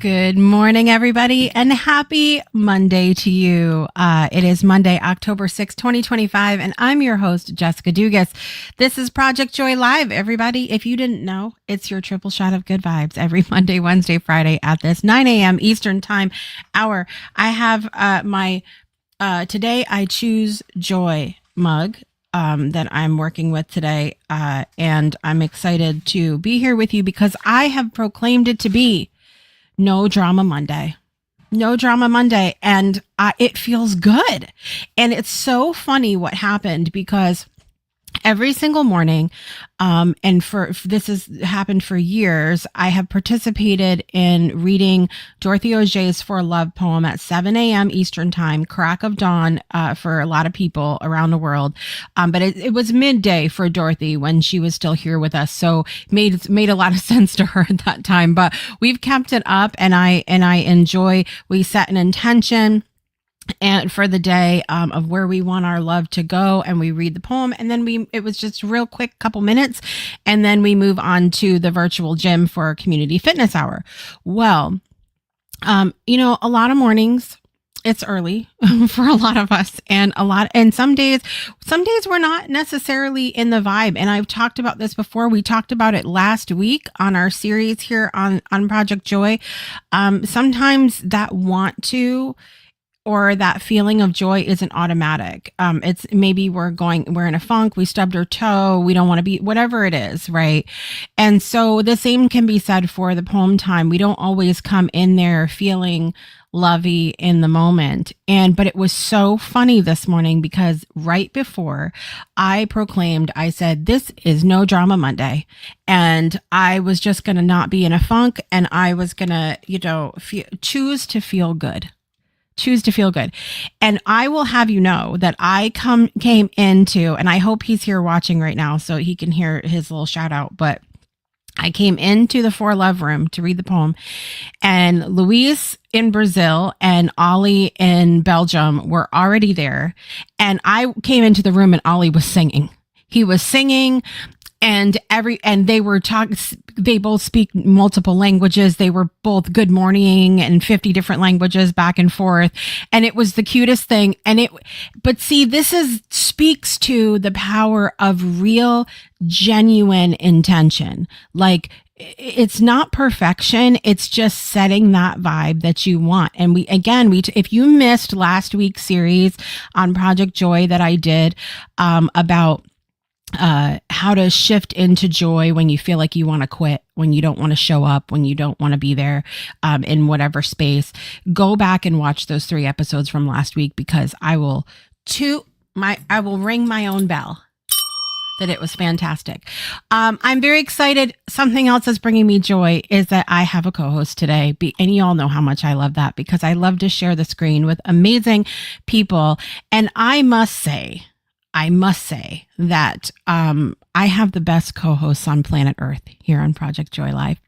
Good morning, everybody, and happy Monday to you. It is Monday, October 6th, 2025, and I'm your host, Jessica Dugas. This is Project Joy Live, everybody. If you didn't know, it's your triple shot of good vibes every Monday, Wednesday, Friday at this 9 a.m. Eastern Time hour. I have my Today I Choose Joy mug that I'm working with today, and I'm excited to be here with you because I have proclaimed it to be No Drama Monday. No Drama Monday. And it feels good. And it's so funny what happened because every single morning, and this has happened for years, I have participated in reading Dorothy Auger's For Love poem at 7 a.m. Eastern Time, crack of dawn for a lot of people around the world. But it was midday for Dorothy when she was still here with us. So made a lot of sense to her at that time. But we've kept it up, and I enjoy, we set an intention and for the day of where we want our love to go, and we read the poem, and then it was just real quick couple minutes, and then we move on to the virtual gym for community fitness hour. Well, a lot of mornings it's early for a lot of us, and some days we're not necessarily in the vibe. And I've talked about this before. We talked about it last week on our series here on Project Joy. Sometimes that want to, or that feeling of joy isn't automatic. It's maybe we're in a funk, we stubbed our toe, we don't want to be, whatever it is, right? And so the same can be said for the poem time. We don't always come in there feeling lovey in the moment. But it was so funny this morning because right before I proclaimed, I said, this is No Drama Monday. And I was just going to not be in a funk, and I was going to, choose to feel good. Choose to feel good. And I will have you know that I came into, and I hope he's here watching right now so he can hear his little shout out, but I came into the For Love room to read the poem, and Luis in Brazil and Ollie in Belgium were already there. And I came into the room and Ollie was singing. He was singing. And they were they both speak multiple languages. They were both good morning and 50 different languages back and forth. And it was the cutest thing. But see, this speaks to the power of real, genuine intention. Like, it's not perfection. It's just setting that vibe that you want. And if you missed last week's series on Project Joy that I did, about how to shift into joy when you feel like you want to quit, when you don't want to show up, when you don't want to be there, in whatever space, go back and watch those 3 episodes from last week, because I will ring my own bell that it was fantastic. I'm very excited. Something else that's bringing me joy is that I have a co-host today, and you all know how much I love that, because I love to share the screen with amazing people. And I must say that I have the best co-hosts on planet Earth here on Project Joy Live.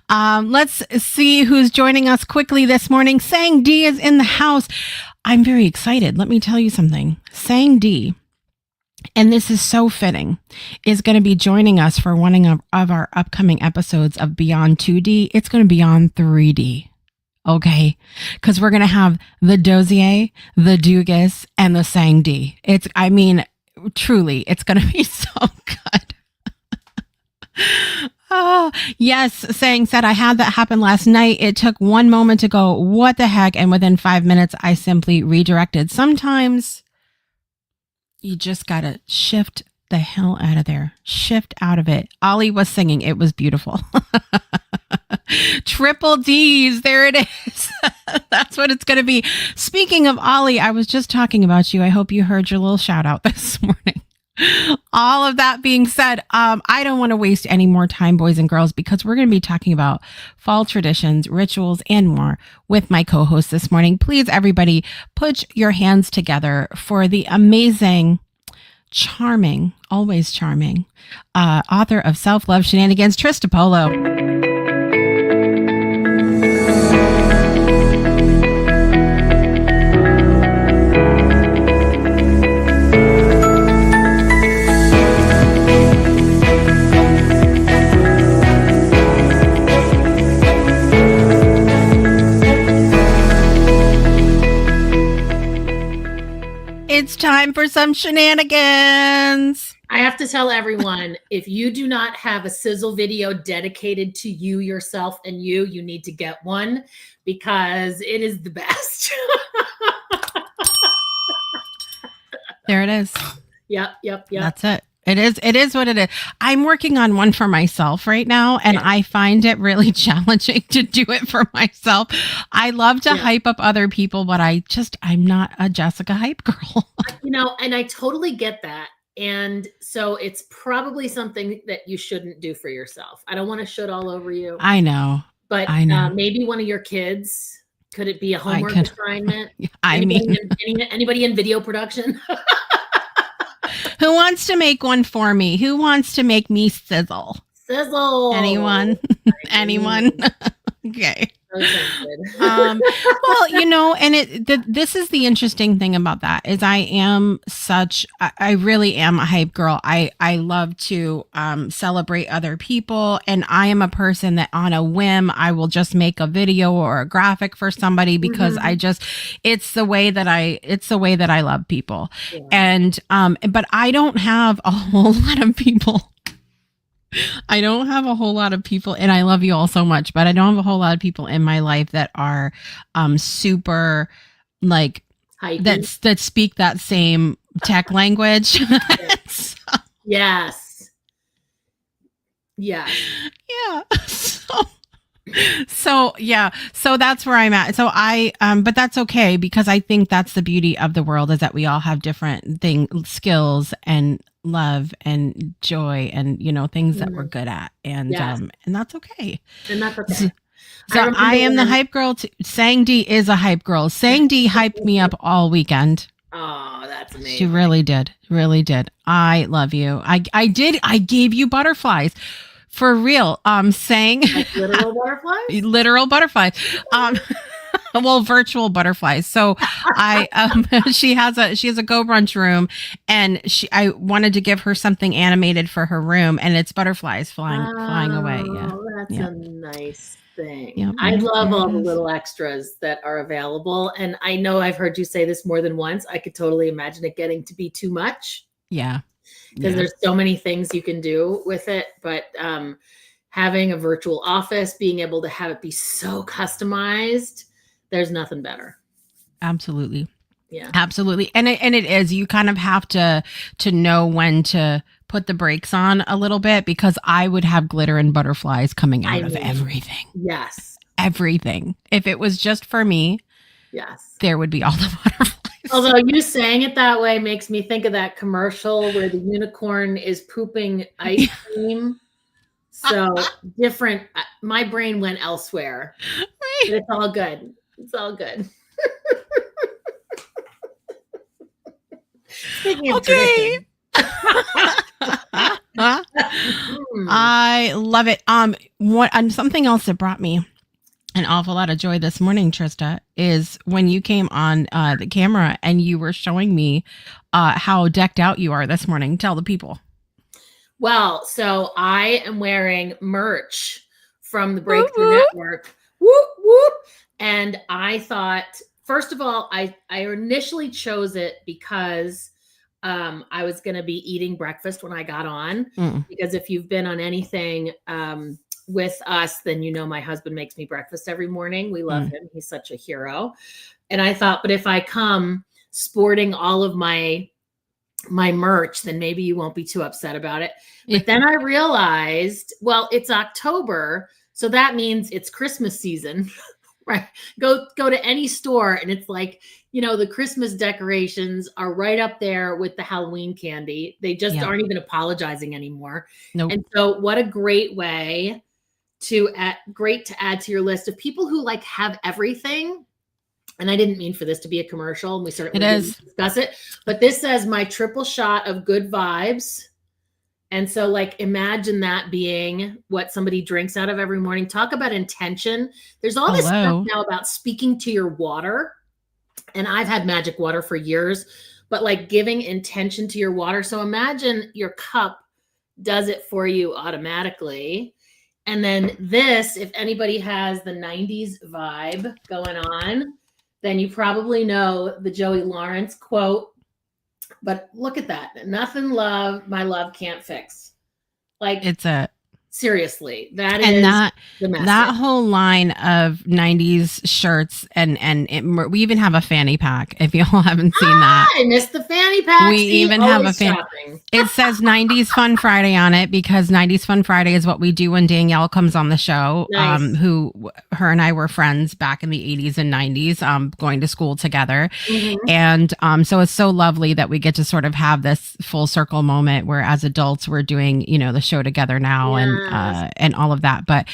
Let's see who's joining us quickly this morning. Sang D is in the house. I'm very excited. Let me tell you something. Sang D, and this is so fitting, is going to be joining us for one of our upcoming episodes of Beyond 2D. It's going to be on 3D. Okay, because we're going to have the Dozier, the Dugas, and the Sang D. Truly, it's going to be so good. Oh, yes, Sang said, I had that happen last night. It took one moment to go, what the heck? And within 5 minutes, I simply redirected. Sometimes you just got to shift the hell out of there. Shift out of it. Ollie was singing. It was beautiful. Triple D's. There it is. That's what it's going to be. Speaking of Ollie, I was just talking about you. I hope you heard your little shout out this morning. All of that being said, I don't want to waste any more time, boys and girls, because we're going to be talking about fall traditions, rituals, and more with my co-host this morning. Please, everybody, put your hands together for the amazing, charming, always charming, author of Self-Love Shenanigans, Trista Polo. time for some shenanigans. I have to tell everyone, if you do not have a sizzle video dedicated to you, yourself, and you need to get one because it is the best. There it is. Yep. That's it. It is what it is. I'm working on one for myself right now, and I find it really challenging to do it for myself. I love to hype up other people, but I'm not a Jessica hype girl. And I totally get that. And so it's probably something that you shouldn't do for yourself. I don't want to shit all over you. I know. But maybe one of your kids. Could it be a homework assignment? Anybody in video production? Who wants to make one for me? Who wants to make me sizzle? Sizzle. Anyone? Anyone? Okay. Well, and this is the interesting thing about that is I really am a hype girl. I love to celebrate other people, and I am a person that on a whim I will just make a video or a graphic for somebody because it's the way that I love people. Yeah. And but I don't have a whole lot of people. I don't have a whole lot of people, and I love you all so much, but I don't have a whole lot of people in my life that are super like that speak that same tech language. Yes. Yeah. So that's where I'm at. So but that's okay because I think that's the beauty of the world is that we all have different skills and love and joy and things that we're good at and that's okay. And that's okay. So I am the hype girl. Sang D is a hype girl. Sang D hyped me up all weekend. Oh, that's amazing. She really did. I love you. I gave you butterflies. For real. Saying like literal butterflies? Literal butterflies. Well, virtual butterflies. So she has a Go Brunch room, and I wanted to give her something animated for her room, and it's butterflies flying away. Yeah. That's a nice thing. Yep. I love all the little extras that are available. And I know I've heard you say this more than once. I could totally imagine it getting to be too much. Yeah. Because there's so many things you can do with it, but having a virtual office, being able to have it be so customized, there's nothing better. Absolutely. Yeah, absolutely. And it is, you kind of have to know when to put the brakes on a little bit because I would have glitter and butterflies coming out of everything. Yes. Everything. If it was just for me, there would be all the butterflies. Although you saying it that way makes me think of that commercial where the unicorn is pooping ice cream. So different. My brain went elsewhere. But it's all good. It's all good. Okay. I love it. Something else that brought me an awful lot of joy this morning, Trista, is when you came on the camera and you were showing me how decked out you are this morning. Tell the people. Well, so I am wearing merch from the Breakthrough Network. Whoop, whoop. And I thought, first of all, I initially chose it because I was going to be eating breakfast when I got on. Because if you've been on anything with us, then my husband makes me breakfast every morning. We love him. He's such a hero. And I thought, but if I come sporting all of my merch, then maybe you won't be too upset about it. But then I realized, well, it's October, so that means it's Christmas season, right? Go to any store and it's like, the Christmas decorations are right up there with the Halloween candy. They just aren't even apologizing anymore. Nope. And so what a great way to add to your list of people who have everything. And I didn't mean for this to be a commercial, and we certainly didn't discuss it, but this says my triple shot of good vibes. And so imagine that being what somebody drinks out of every morning. Talk about intention. There's all this stuff now about speaking to your water. And I've had magic water for years, but giving intention to your water. So imagine your cup does it for you automatically. And then this, if anybody has the 90s vibe going on, then you probably know the Joey Lawrence quote, But look at that. Nothing my love can't fix. Like, It's a seriously, that and is that the message. that whole line of 90s shirts we even have a fanny pack if y'all haven't seen that. I missed the fanny pack. We even have a fanny. It says 90s Fun Friday on it because 90s Fun Friday is what we do when Danielle comes on the show. Nice. Her and I were friends back in the 80s and 90s, going to school together. Mm-hmm. And so it's so lovely that we get to sort of have this full circle moment where as adults we're doing, the show together now. Yes. And all of that. But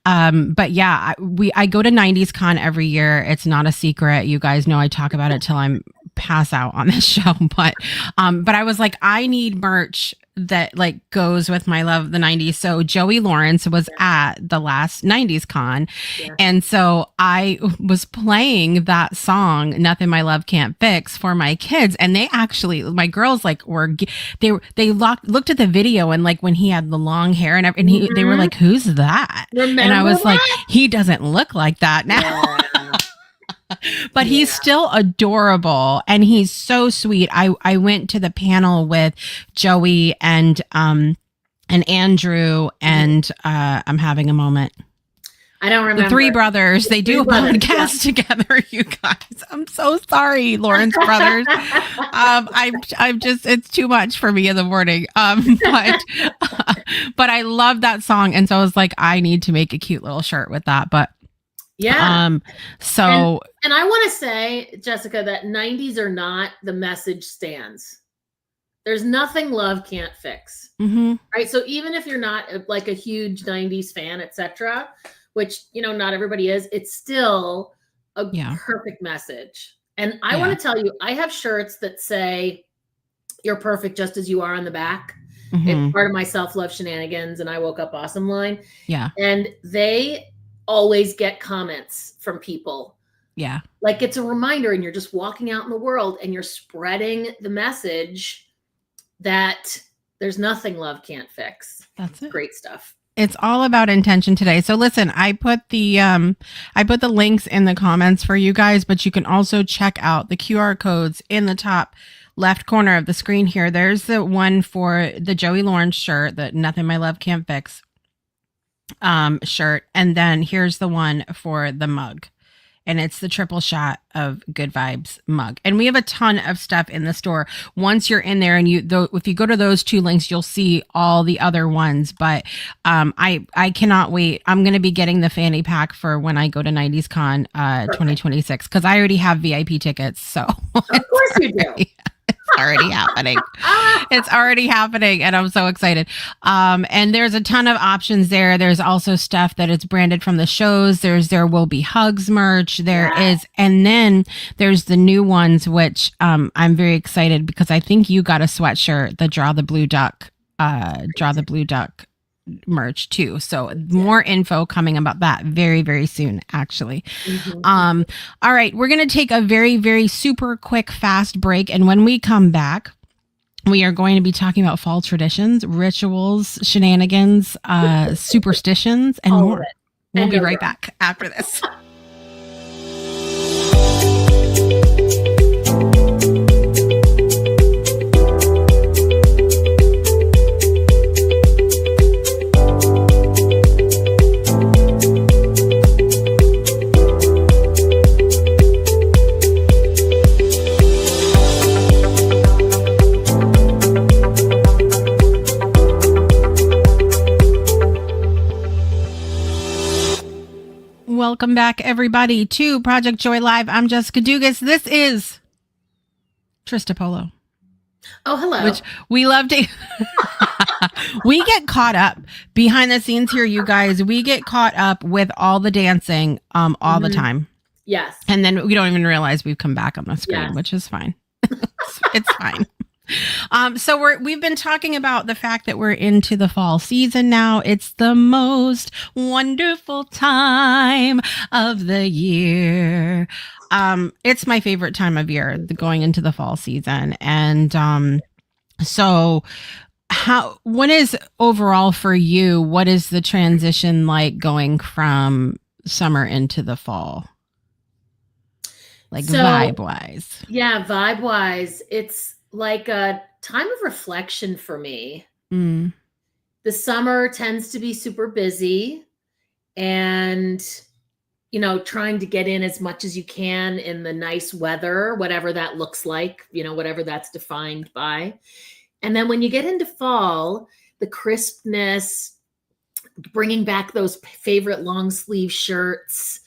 yeah, I go to 90s Con every year. It's not a secret. You guys know I talk about it till I'm pass out on this show. But I was like, I need merch that like goes with my love of the 90s. So Joey Lawrence was at the last 90s Con. Yeah. And so I was playing that song, Nothing My Love Can't Fix, for my kids. And they actually, my girls like they looked at the video, and like when he had the long hair and they were like, who's that? Remember and I was that? like, he doesn't look like that now. Yeah. But he's still adorable and he's so sweet. I went to the panel with Joey and Andrew and I'm having a moment. I don't remember. The three brothers. They do a podcast together, you guys. I'm so sorry, Lawrence brothers. I'm just, it's too much for me in the morning. But I love that song. And so I was like, I need to make a cute little shirt with that. But yeah. And I want to say, Jessica, that 90s or not, the message stands. There's nothing love can't fix. Mm-hmm. Right. So even if you're not like a huge 90s fan, etc., which, not everybody is, it's still a perfect message. And I want to tell you, I have shirts that say you're perfect just as you are on the back. Mm-hmm. It's part of my self-love shenanigans and I woke up awesome line. Yeah. And they always get comments from people. Yeah. Like it's a reminder, and you're just walking out in the world and you're spreading the message that there's nothing love can't fix. That's it. Great stuff. It's all about intention today. So listen, I put the links in the comments for you guys, but you can also check out the QR codes in the top left corner of the screen here. There's the one for the Joey Lawrence shirt, that Nothing My Love Can't Fix shirt, and then here's the one for the mug, and it's the triple shot of Good Vibes mug. And we have a ton of stuff in the store. Once you're in there, and if you go to those two links, you'll see all the other ones. But I cannot wait. I'm going to be getting the fanny pack for when I go to 90s Con 2026 because I already have VIP tickets. So of course you do. It's already happening. It's already happening. And I'm so excited. And there's a ton of options there. There's also stuff that is branded from the shows. There will be Hugs merch. There is. And then there's the new ones, which I'm very excited because I think you got a sweatshirt, the Draw the Blue Duck merch too. So more info coming about that very, very soon, actually. Mm-hmm. All right. We're going to take a very, very super quick, fast break. And when we come back, we are going to be talking about fall traditions, rituals, shenanigans, superstitions, and more. We'll be right back after this. Welcome back, everybody, to Project Joy Live. I'm Jessica Dugas. This is Trista Polo. Oh, hello. Which we love to... We get caught up behind the scenes here, you guys. We get caught up with all the dancing all the time. Yes. And then we don't even realize we've come back on the screen, which is fine. It's fine. So we've been talking about the fact that we're into the fall season now. It's the most wonderful time of the year. It's my favorite time of year, going into the fall season. And so what is overall for you? What is the transition like going from summer into the fall? Like vibe wise? Yeah, vibe wise, it's like a time of reflection for me. Mm. The summer tends to be super busy and, trying to get in as much as you can in the nice weather, whatever that looks like, whatever that's defined by. And then when you get into fall, the crispness, bringing back those favorite long sleeve shirts,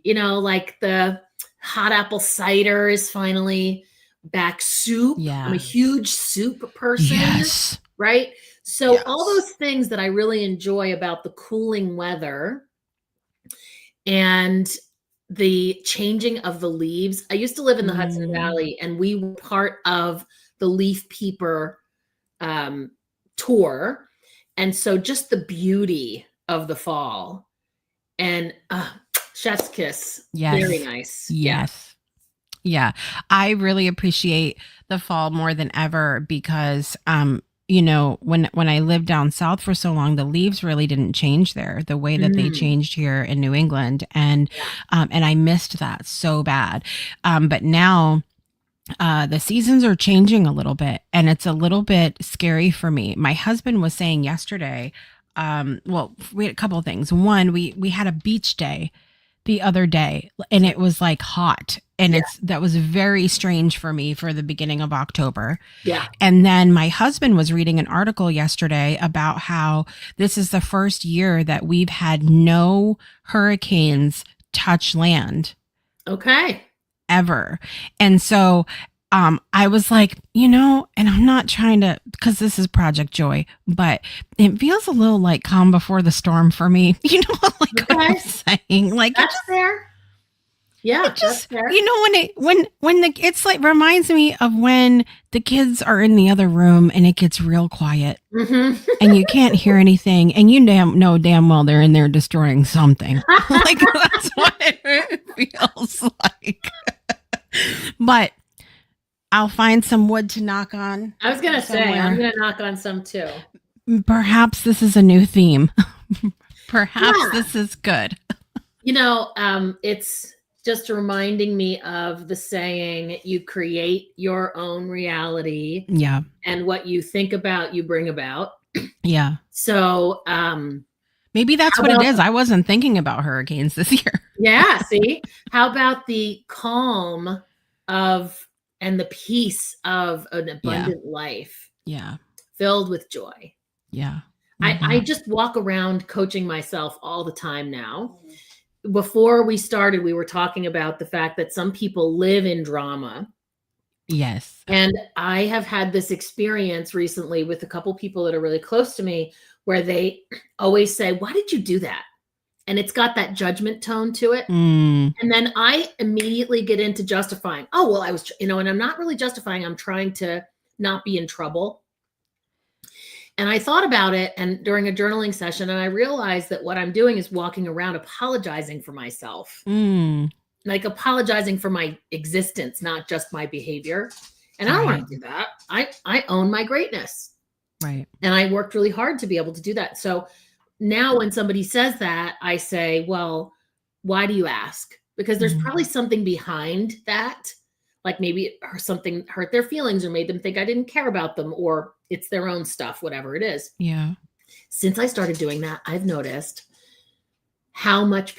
like the hot apple cider is finally back. Soup. Yeah. I'm a huge soup person. Yes. Right? So Yes. all those things that I really enjoy about the cooling weather and the changing of the leaves. I used to live in the Hudson Valley, and we were part of the leaf peeper tour. And so just the beauty of the fall and chef's kiss. Yes. Very nice. Yes. Yeah. I really appreciate the fall more than ever because, when I lived down south for so long, the leaves really didn't change there the way that they changed here in New England. And I missed that so bad. But now the seasons are changing a little bit, and it's a little bit scary for me. My husband was saying yesterday, we had a couple of things. One, we had a beach day the other day, and it was like hot, and that was very strange for me for the beginning of October. Yeah. And then my husband was reading an article yesterday about how this is the first year that we've had no hurricanes touch land. Okay. Ever. And so I was like, and I'm not trying to, because this is Project Joy, but it feels a little like calm before the storm for me. What I'm saying? Like, that's fair. Yeah, just, that's fair. It's like reminds me of when the kids are in the other room and it gets real quiet and you can't hear anything, and you know damn well they're in there destroying something. Like, that's what it feels like. But I'll find some wood to knock on. I was going to say, I'm going to knock on some too. Perhaps this is a new theme. Perhaps this is good. It's just reminding me of the saying, you create your own reality. Yeah. And what you think about, you bring about. Yeah. So maybe that's what it is. I wasn't thinking about hurricanes this year. Yeah. See, how about the calm and the peace of an abundant life? Yeah. Filled with joy. Yeah. Mm-hmm. I just walk around coaching myself all the time now. Before we started, we were talking about the fact that some people live in drama. Yes. And I have had this experience recently with a couple people that are really close to me where they always say, why did you do that? And it's got that judgment tone to it. And then I immediately get into justifying. Oh, well, I was, and I'm not really justifying. I'm trying to not be in trouble. And I thought about it and during a journaling session, and I realized that what I'm doing is walking around apologizing for myself, like apologizing for my existence, not just my behavior. And I don't want to do that. I own my greatness. Right. And I worked really hard to be able to do that. So now when somebody says that, I say, well, why do you ask? Because there's probably something behind that. Like maybe something hurt their feelings or made them think I didn't care about them, or it's their own stuff, whatever it is. Yeah. Since I started doing that, I've noticed how much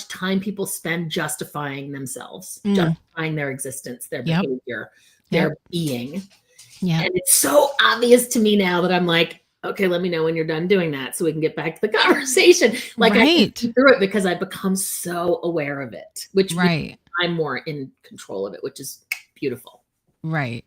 time people spend justifying themselves, justifying their existence, their behavior, their being. Yeah. And it's so obvious to me now that I'm like, okay, let me know when you're done doing that so we can get back to the conversation. Like I can get through it because I've become so aware of it, which means I'm more in control of it, which is beautiful. Right.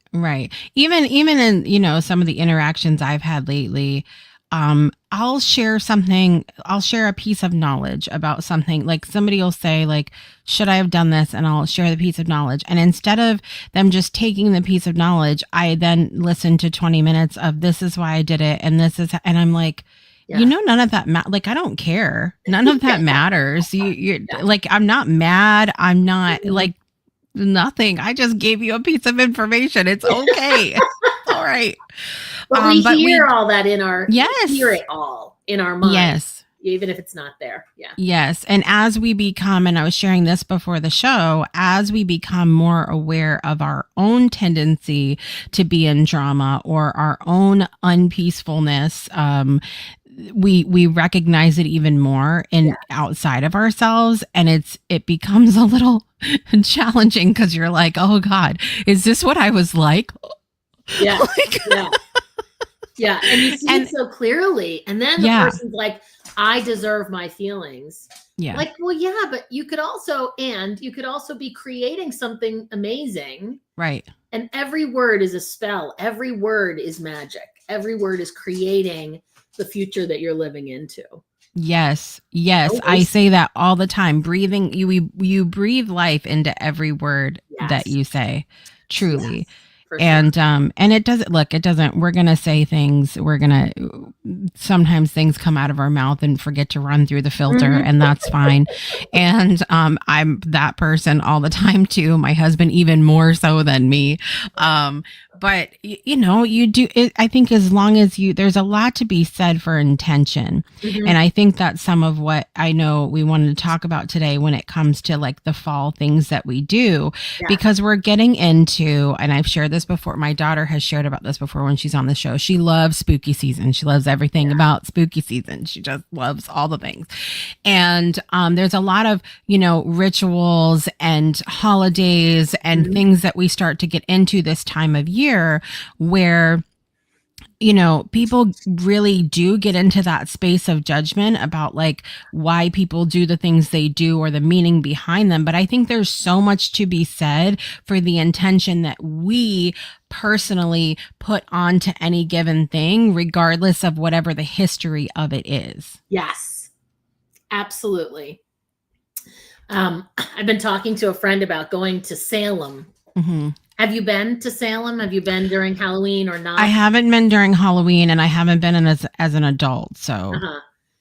Even in, some of the interactions I've had lately, I'll share a piece of knowledge about something. Like somebody will say like, should I have done this? And I'll share the piece of knowledge. And instead of them just taking the piece of knowledge, I then listen to 20 minutes of this is why I did it. And and I'm like, none of that like, I don't care. None of that matters. You're like, I'm not mad. I'm not like nothing. I just gave you a piece of information. It's okay. All right. But we hear all that in our, hear it all in our mind. Yes. even if it's not there. Yeah. Yes. And as we become, and I was sharing this before the show, as we become more aware of our own tendency to be in drama or our own unpeacefulness, we recognize it even more in outside of ourselves, and it becomes a little challenging because you're like, oh God, is this what I was like? Yeah. Yeah. And you see it so clearly. And then the person's like, I deserve my feelings. Yeah. Like, well, yeah, but you could also be creating something amazing. Right. And every word is a spell. Every word is magic. Every word is creating the future that you're living into. Yes. I say that all the time. Breathing, you breathe life into every word that you say, truly. And it doesn't, we're going to say things, sometimes things come out of our mouth and forget to run through the filter, and that's fine. And I'm that person all the time too. My husband even more so than me. But you do it. I think as long as there's a lot to be said for intention. And I think that's some of what I know we wanted to talk about today when it comes to like the fall things that we do, because we're getting into, and I've shared this before. My daughter has shared about this before when she's on the show. She loves spooky season. She loves everything about spooky season. She just loves all the things. And there's a lot of, rituals and holidays and things that we start to get into this time of year where people really do get into that space of judgment about like why people do the things they do or the meaning behind them. But I think there's so much to be said for the intention that we personally put onto any given thing, regardless of whatever the history of it is. Yes, absolutely. I've been talking to a friend about going to Salem. Have you been to Salem? Have you been during Halloween or not? I haven't been during Halloween, and I haven't been as an adult. So,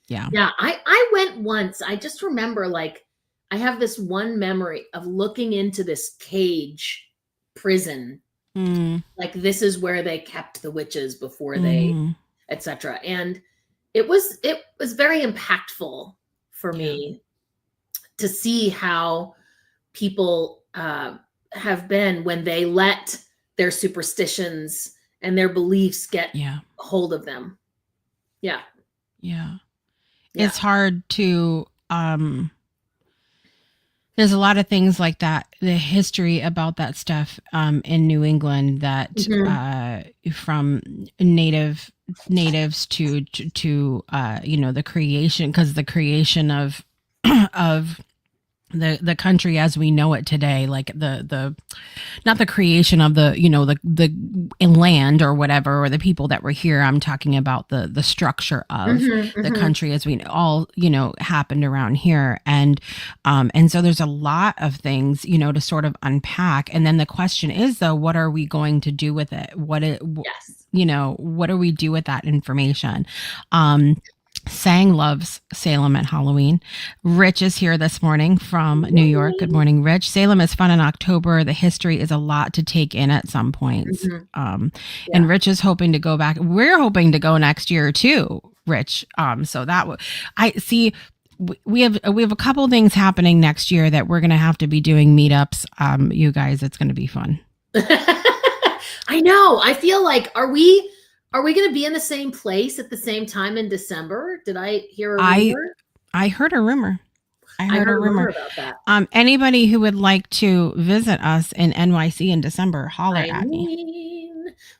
yeah. I went once. I just remember, like, I have this one memory of looking into this cage prison. Like, this is where they kept the witches before they, etc. And it was very impactful for me to see how people have been when they let their superstitions and their beliefs get hold of them. Yeah. It's hard to there's a lot of things like that, the history about that stuff in New England that from natives to the creation, because the creation of the country as we know it today, like the not the creation of the land or whatever, or the people that were here. I'm talking about the structure of the country as we all happened around here, and so there's a lot of things to sort of unpack. And then the question is, though, what are we going to do with it? What do we do with that information? Sang loves Salem at Halloween. Rich is here this morning from New York. Good morning, Rich. Salem is fun in October. The history is a lot to take in at some points. And Rich is hoping to go back. We're hoping to go next year too, Rich. So that I see. We have a couple things happening next year that we're going to have to be doing meetups. You guys, it's going to be fun. I know. I feel like, are we going to be in the same place at the same time in December? Did I hear a rumor? I heard a rumor. I heard a rumor about that. Anybody who would like to visit us in NYC in December, holler at me.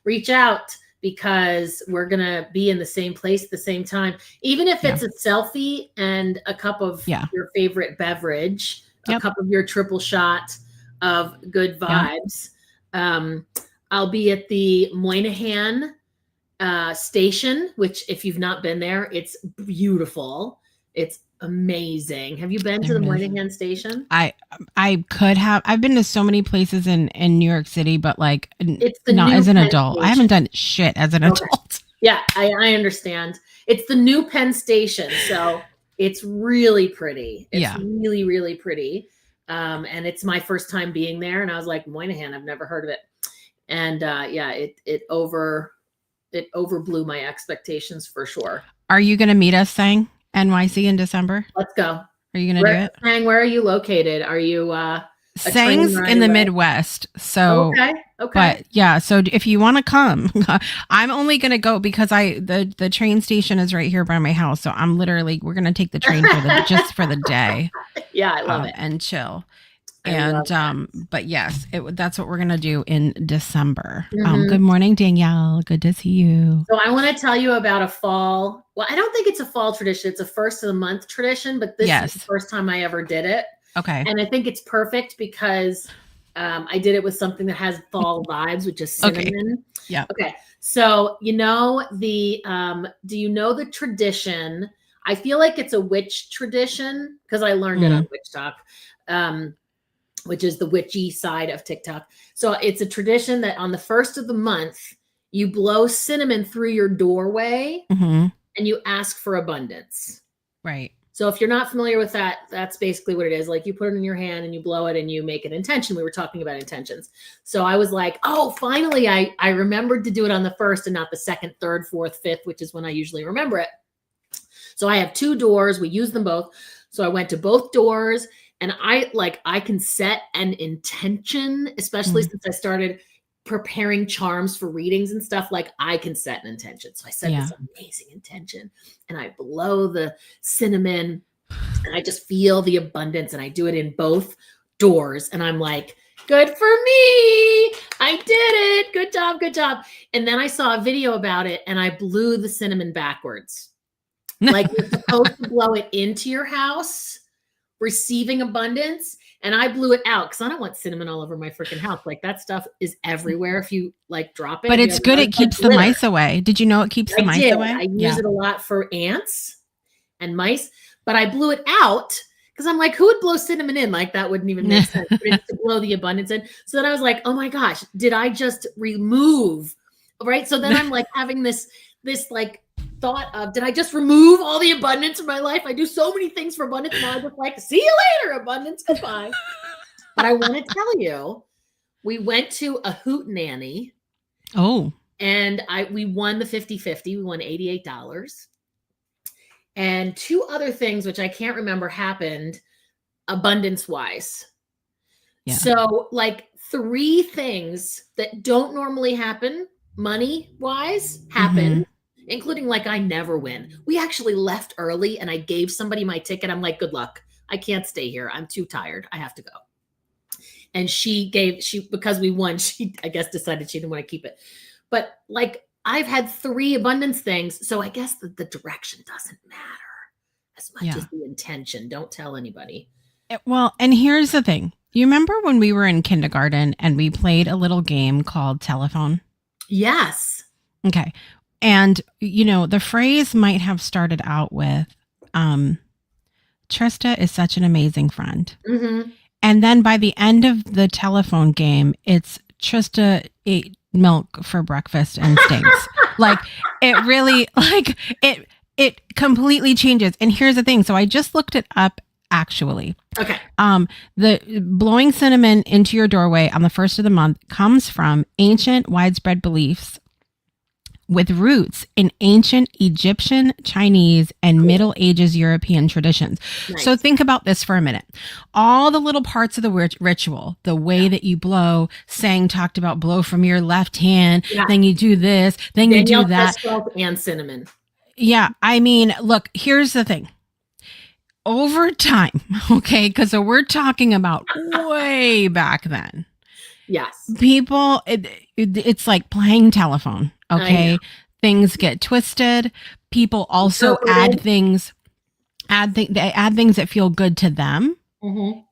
Reach out, because we're going to be in the same place at the same time. Even if it's a selfie and a cup of your favorite beverage, a cup of your triple shot of good vibes. I'll be at the Moynihan station, which, if you've not been there, it's beautiful. It's amazing. Have you been to the Moynihan station? I could have. I've been to so many places in New York City, but like not as an adult. Station. I haven't done shit as an adult. Yeah, I understand. It's the new Penn Station, so it's really pretty. It's really, really pretty. And it's my first time being there, and I was like, Moynihan, I've never heard of it. And it overblew my expectations for sure. Are you going to meet us, Sang? NYC in December. Let's go. Are you going to do it? Where are you located? Are you Sang's in the Midwest. So okay. But yeah, so if you want to come, I'm only going to go because the train station is right here by my house. So we're going to take the train just for the day. Yeah, I love it. And chill. But yes, that's what we're going to do in December. Good morning, Danielle. Good to see you. So I want to tell you about a fall. Well, I don't think it's a fall tradition. It's a first of the month tradition, but this is the first time I ever did it. Okay. And I think it's perfect because I did it with something that has fall vibes, which is cinnamon. Okay. Yeah. Okay. So, do you know the tradition? I feel like it's a witch tradition because I learned it on Witch Talk, which is the witchy side of TikTok. So it's a tradition that on the first of the month, you blow cinnamon through your doorway and you ask for abundance. Right. So if you're not familiar with that, that's basically what it is. Like you put it in your hand and you blow it and you make an intention. We were talking about intentions. So I was like, oh, finally, I remembered to do it on the first and not the second, third, fourth, fifth, which is when I usually remember it. So I have 2 doors. We use them both. So I went to both doors and I can set an intention, especially since I started preparing charms for readings and stuff. Like I can set an intention. So I set this amazing intention and I blow the cinnamon and I just feel the abundance and I do it in both doors. And I'm like, good for me. I did it. Good job. Good job. And then I saw a video about it and I blew the cinnamon backwards. Like you're supposed to blow it into your house, receiving abundance. And I blew it out because I don't want cinnamon all over my freaking house. Like that stuff is everywhere if you like drop it. But it's good. It keeps the mice away. Did you know it keeps the mice away? I use it a lot for ants and mice, but I blew it out because I'm like, who would blow cinnamon in? Like that wouldn't even make sense. But it's to blow the abundance in. So then I was like, oh my gosh, did I just remove? Right. So then I'm like having this like thought of, did I just remove all the abundance in my life? I do so many things for abundance. Now I just like, see you later, abundance. Goodbye. But I want to tell you, we went to a hoot nanny. Oh. And we won the 50-50. We won $88. And 2 other things, which I can't remember, happened abundance-wise. Yeah. So like 3 things that don't normally happen money-wise happened. Including like I never win. We actually left early and I gave somebody my ticket. I'm like, good luck. I can't stay here. I'm too tired. I have to go. And because we won, she, I guess, decided she didn't want to keep it. But like I've had 3 abundance things. So I guess the direction doesn't matter as much as the intention. Don't tell anybody. Well, and here's the thing. You remember when we were in kindergarten and we played a little game called telephone? Yes. Okay. And, the phrase might have started out with, Trista is such an amazing friend. And then by the end of the telephone game, it's Trista ate milk for breakfast and stinks. Like it really, it completely changes. And here's the thing. So I just looked it up actually. Okay. The blowing cinnamon into your doorway on the first of the month comes from ancient widespread beliefs with roots in ancient Egyptian, Chinese, and Middle Ages European traditions. Nice. So think about this for a minute. All the little parts of the ritual, the way that you blow, Sang talked about blow from your left hand, then you do this, then Danielle you do that. Salt and cinnamon. Yeah. I mean, look, here's the thing. Over time, okay, because we're talking about way back then. Yes. People, it's like playing telephone. Okay. Things get twisted. People also add things that feel good to them.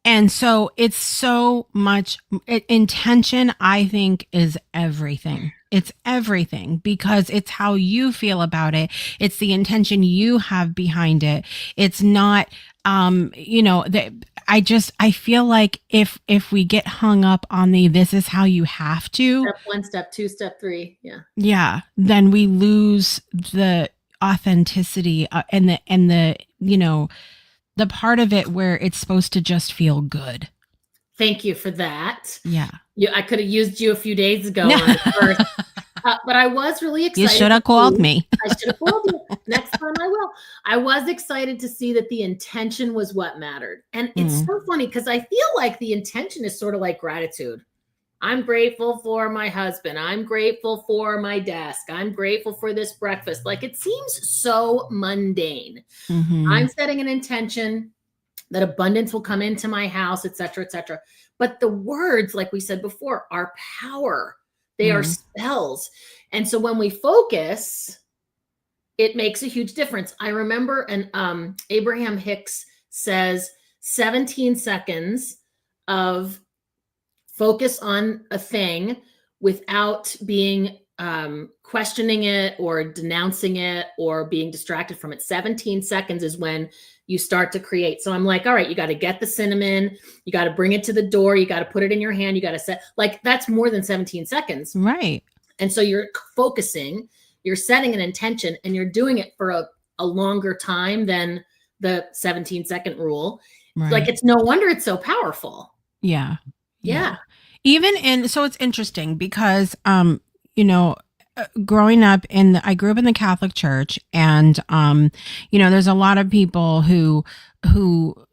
And so it's so much intention, I think, is everything. It's everything because it's how you feel about it. It's the intention you have behind it. It's not, I feel like if we get hung up on this is how you have to. Step 1, step 2, step 3. Yeah. Yeah. Then we lose the authenticity and the part of it where it's supposed to just feel good. Thank you for that. Yeah. I could have used you a few days ago on the first, but I was really excited. You should have called me. I should have called you. Next time I will. I was excited to see that the intention was what mattered. And it's so funny because I feel like the intention is sort of like gratitude. I'm grateful for my husband. I'm grateful for my desk. I'm grateful for this breakfast. Like it seems so mundane. I'm setting an intention that abundance will come into my house, et cetera, et cetera. But the words, like we said before, are power. They are spells. And so when we focus, it makes a huge difference. I remember, and Abraham Hicks says 17 seconds of focus on a thing without being questioning it or denouncing it or being distracted from it. 17 seconds is when you start to create. So I'm like, all right, you got to get the cinnamon, you got to bring it to the door, you got to put it in your hand, you got to set, like that's more than 17 seconds. Right. And so you're focusing, you're setting an intention, and you're doing it for a longer time than the 17-second rule. Right. Like it's no wonder it's so powerful. Yeah. Yeah. Even so it's interesting because, you know, growing up I grew up in the Catholic Church, and, you know, there's a lot of people who,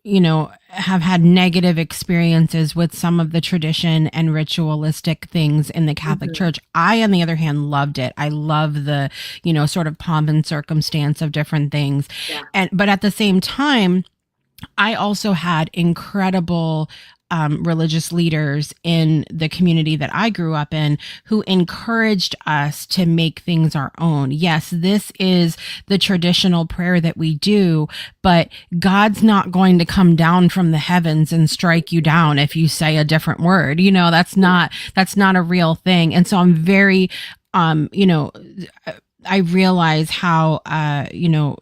you know, have had negative experiences with some of the tradition and ritualistic things in the Catholic Church. I, on the other hand, loved it. I love the, you know, sort of pomp and circumstance of different things. Yeah. But at the same time, I also had incredible religious leaders in the community that I grew up in who encouraged us to make things our own. Yes, this is the traditional prayer that we do, but God's not going to come down from the heavens and strike you down if you say a different word. You know, that's not a real thing. And so I'm very, you know, I realize how, you know,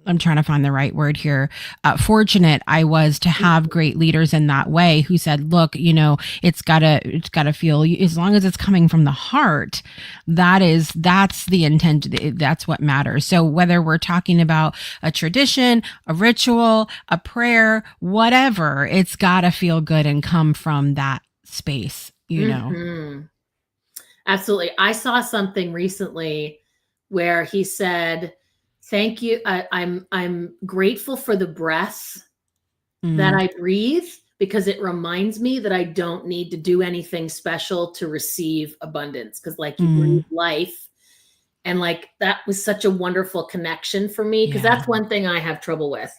I'm trying to find the right word here. Fortunate I was to have great leaders in that way who said, look, you know, it's gotta feel, as long as it's coming from the heart, that's the intent. That's what matters. So whether we're talking about a tradition, a ritual, a prayer, whatever, it's gotta feel good and come from that space, you know? Absolutely. I saw something recently where he said, thank you. I'm grateful for the breath that I breathe, because it reminds me that I don't need to do anything special to receive abundance. Because like you breathe life, and like that was such a wonderful connection for me, because that's one thing I have trouble with.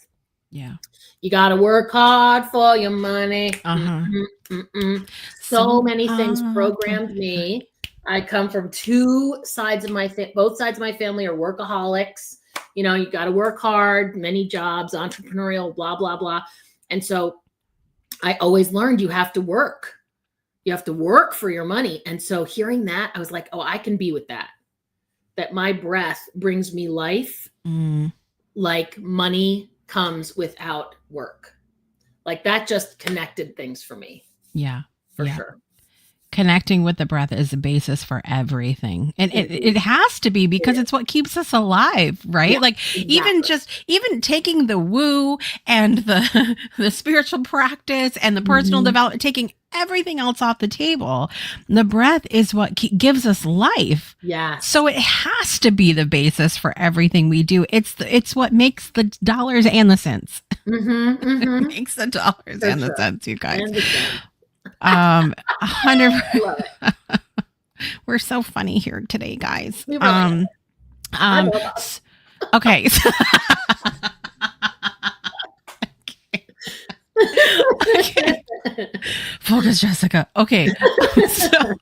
Yeah, you got to work hard for your money. So many things programmed me. I come from both sides of my family are workaholics. You know, you got to work hard, many jobs, entrepreneurial, blah, blah, blah. And so I always learned you have to work. You have to work for your money. And so hearing that, I was like, oh, I can be with that. That my breath brings me life, like money comes without work. Like that just connected things for me. Yeah. For sure. Connecting with the breath is the basis for everything. And it has to be, because it's what keeps us alive, right? Yeah, like exactly. even taking the woo and the spiritual practice and the personal development, taking everything else off the table, the breath is what gives us life. Yeah. So it has to be the basis for everything we do. It's what makes the dollars and the cents. It makes the dollars and the cents, you guys. 100%. We're so funny here today, guys. We really okay. Okay. Focus, Jessica. Okay. So,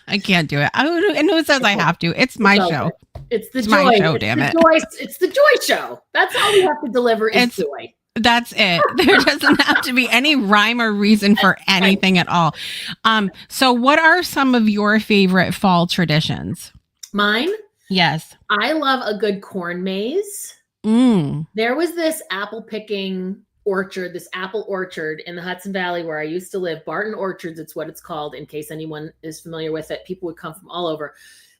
I can't do it. And who says I have to? It's my show. It's my show, damn it. It's the joy show. That's all we have to deliver is joy. That's it. There doesn't have to be any rhyme or reason for anything at all. So what are some of your favorite fall traditions? Mine? Yes. I love a good corn maze. There was this apple orchard in the Hudson Valley where I used to live. Barton Orchards, it's what it's called, in case anyone is familiar with it. People would come from all over.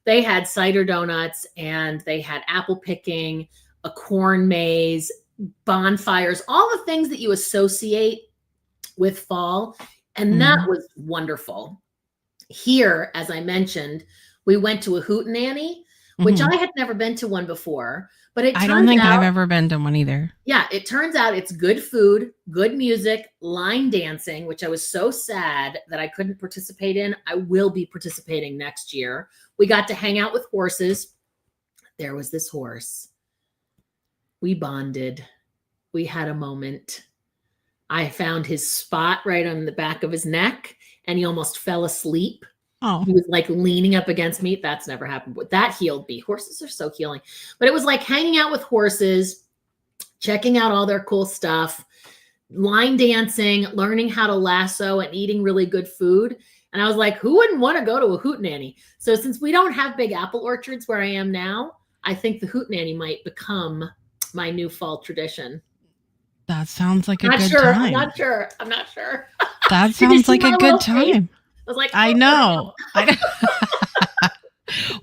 They had cider donuts, and they had apple picking, a corn maze, bonfires, all the things that you associate with fall. And that was wonderful. Here, as I mentioned, we went to a hootenanny, which I had never been to one before, But it I don't turns think I've out, ever been to one either. yeah, it turns out it's good food, good music, line dancing, which I was so sad that I couldn't participate in. I will be participating next year. We got to hang out with horses. There was this horse. We bonded. We had a moment. I found his spot right on the back of his neck, and he almost fell asleep. Oh, He was like leaning up against me. That's never happened, but that healed me. Horses are so healing. But it was like hanging out with horses, checking out all their cool stuff, line dancing, learning how to lasso, and eating really good food. And I was like, who wouldn't want to go to a hootenanny? So since we don't have big apple orchards where I am now, I think the hootenanny might become my new fall tradition. that sounds like a Not good sure. time. I'm not sure. I'm not sure. That Did you sounds see like my a little good face? time. I was like, I oh, know.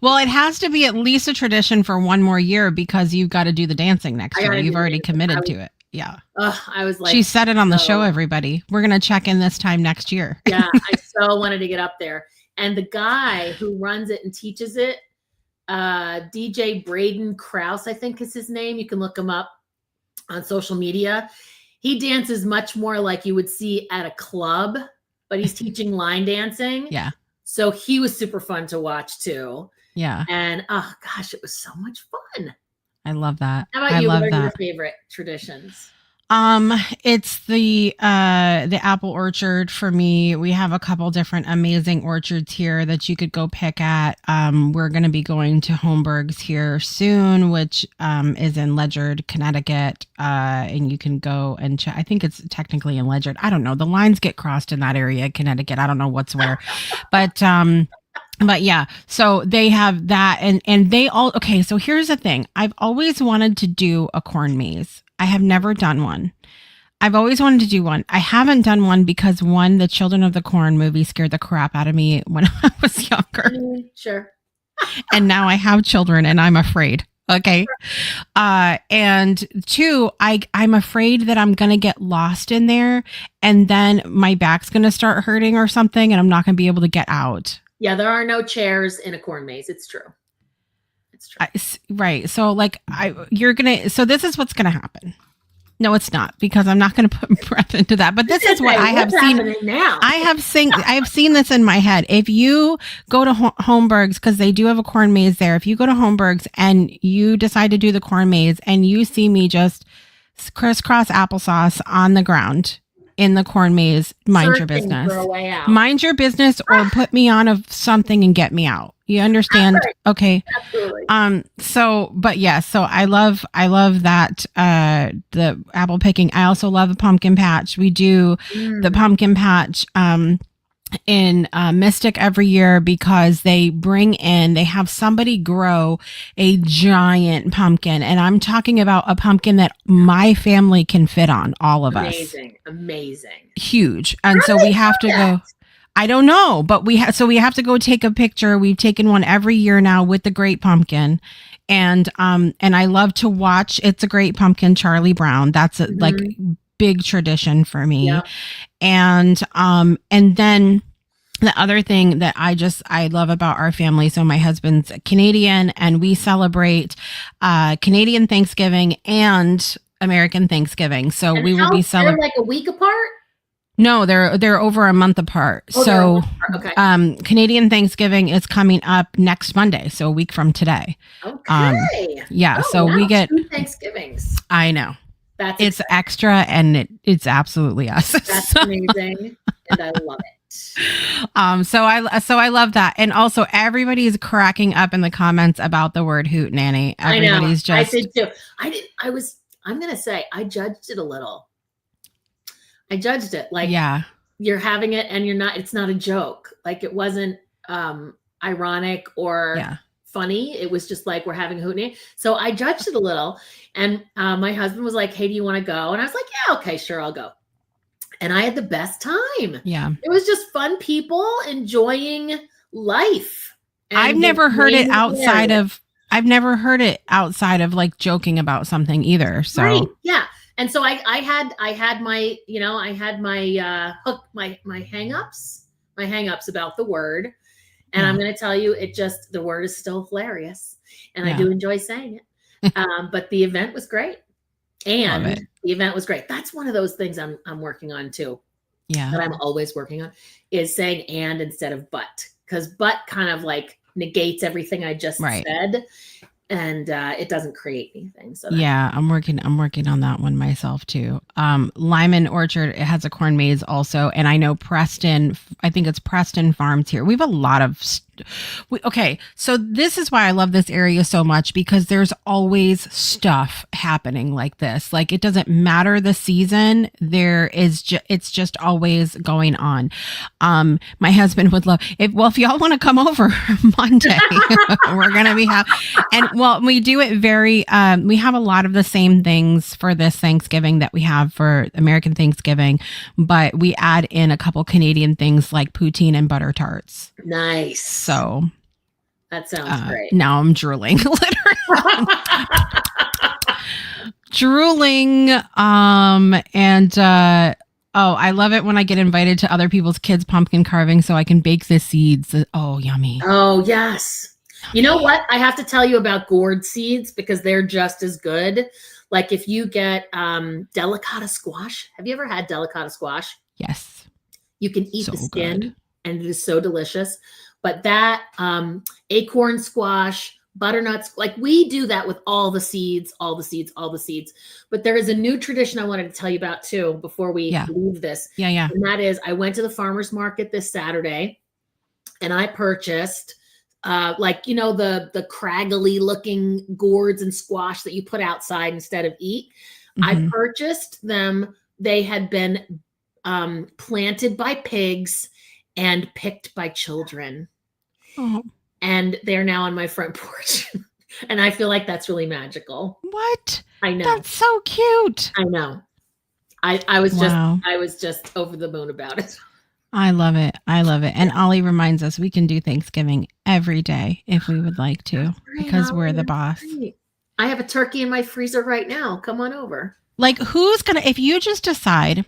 Well, it has to be at least a tradition for one more year because you've got to do the dancing next I year. gotta You've do already dancing. committed to it. Yeah. I was like, She said it on the show, so- everybody. We're going to check in this time next year. yeah, I so wanted to get up there. And the guy who runs it and teaches it, DJ Braden Krause, I think is his name. You can look him up on social media. He dances much more like you would see at a club, but he's teaching line dancing. Yeah. So he was super fun to watch too. Yeah. And oh gosh, it was so much fun. I love that. How about I you? love What are that. your favorite traditions? It's the apple orchard for me. We have a couple different amazing orchards here that you could go pick at. We're going to be going to Holmberg's here soon, which is in Ledyard, Connecticut. And you can go and check. I think it's technically in Ledyard. I don't know. The lines get crossed in that area, Connecticut. I don't know what's where, but yeah, so they have that and they all, okay. So here's the thing. I've always wanted to do a corn maze. I have never done one. I've always wanted to do one. I haven't done one because one, the Children of the Corn movie scared the crap out of me when I was younger. Sure. And now I have children and I'm afraid. Okay. And two, I'm afraid that I'm going to get lost in there and then my back's going to start hurting or something and I'm not going to be able to get out. Yeah, there are no chairs in a corn maze. It's true. It's true. Right. So like so this is what's going to happen. No, it's not because I'm not going to put breath into that. But this is what I have seen now. I have seen this in my head. If you go to Holmberg's, because they do have a corn maze there. If you go to Holmberg's and you decide to do the corn maze and you see me just crisscross applesauce on the ground in the corn maze, mind your business. Mind your business or put me on of something and get me out. You understand? Right. Okay. Absolutely. So I love that, the apple picking. I also love the pumpkin patch. We do the pumpkin patch, in Mystic every year because they have somebody grow a giant pumpkin. And I'm talking about a pumpkin that my family can fit on, all of us. Amazing. Huge. And so we have to go. I don't know, but we have to go take a picture. We've taken one every year now with the Great Pumpkin. And I love to watch It's a Great Pumpkin, Charlie Brown. That's a like big tradition for me. Yeah. And then the other thing that I love about our family. So my husband's Canadian and we celebrate Canadian Thanksgiving and American Thanksgiving. So we will be celebrating like a week apart. No, they're over a month apart. Oh, so, okay. Canadian Thanksgiving is coming up next Monday, so a week from today. Okay. Yeah, so wow, we get 2 Thanksgivings. I know. It's exciting. extra and it's absolutely us. That's amazing, and I love it. So I love that, and also everybody's cracking up in the comments about the word hootenanny. Everybody's I did too. I'm gonna say I judged it a little. I judged it like you're having it and you're not, it's not a joke. Like it wasn't ironic or funny. It was just like, we're having a hootenanny. So I judged it a little. And my husband was like, hey, do you want to go? And I was like, yeah, okay, sure. I'll go. And I had the best time. Yeah. It was just fun people enjoying life. I've never heard it outside of like joking about something either. So right. Yeah. And so I had my, hook, my hang-ups about the word. And I'm going to tell you, the word is still hilarious and I do enjoy saying it. But the event was great. Love And it. the event was great. That's one of those things I'm working on too, Yeah. that I'm always working on, is saying and instead of but, because but kind of like negates everything I just Right. said, and it doesn't create anything. So that's Yeah, I'm working on that one myself too. Lyman Orchard, it has a corn maze also, and I know Preston, I think it's Preston Farms here. We have a lot of okay, so this is why I love this area so much, because there's always stuff happening like this. Like, it doesn't matter the season, there is it's just always going on. My husband would love if y'all want to come over Monday, we're gonna be and well, we do it very we have a lot of the same things for this Thanksgiving that we have for American Thanksgiving, but we add in a couple Canadian things like poutine and butter tarts. nice. So That sounds great. now I'm drooling, literally. Drooling. Oh, I love it when I get invited to other people's kids' pumpkin carving so I can bake the seeds. Oh, yummy. Oh, yes. You know what? I have to tell you about gourd seeds, because they're just as good. Like if you get delicata squash. Have you ever had delicata squash? Yes. You can eat So the skin, good. and it is so delicious. But that acorn squash, butternuts, like we do that with all the seeds. But there is a new tradition I wanted to tell you about too before we leave this. Yeah. And that is, I went to the farmer's market this Saturday, and I purchased the craggly looking gourds and squash that you put outside instead of eat. I purchased them. They had been planted by pigs and picked by children. Oh. And they're now on my front porch. And I feel like that's really magical. What? I know. That's so cute. I know. I was just over the moon about it. I love it. And Ollie reminds us we can do Thanksgiving every day if we would like to, because we're the boss. Great. I have a turkey in my freezer right now. Come on over. Like, who's gonna, if you just decide,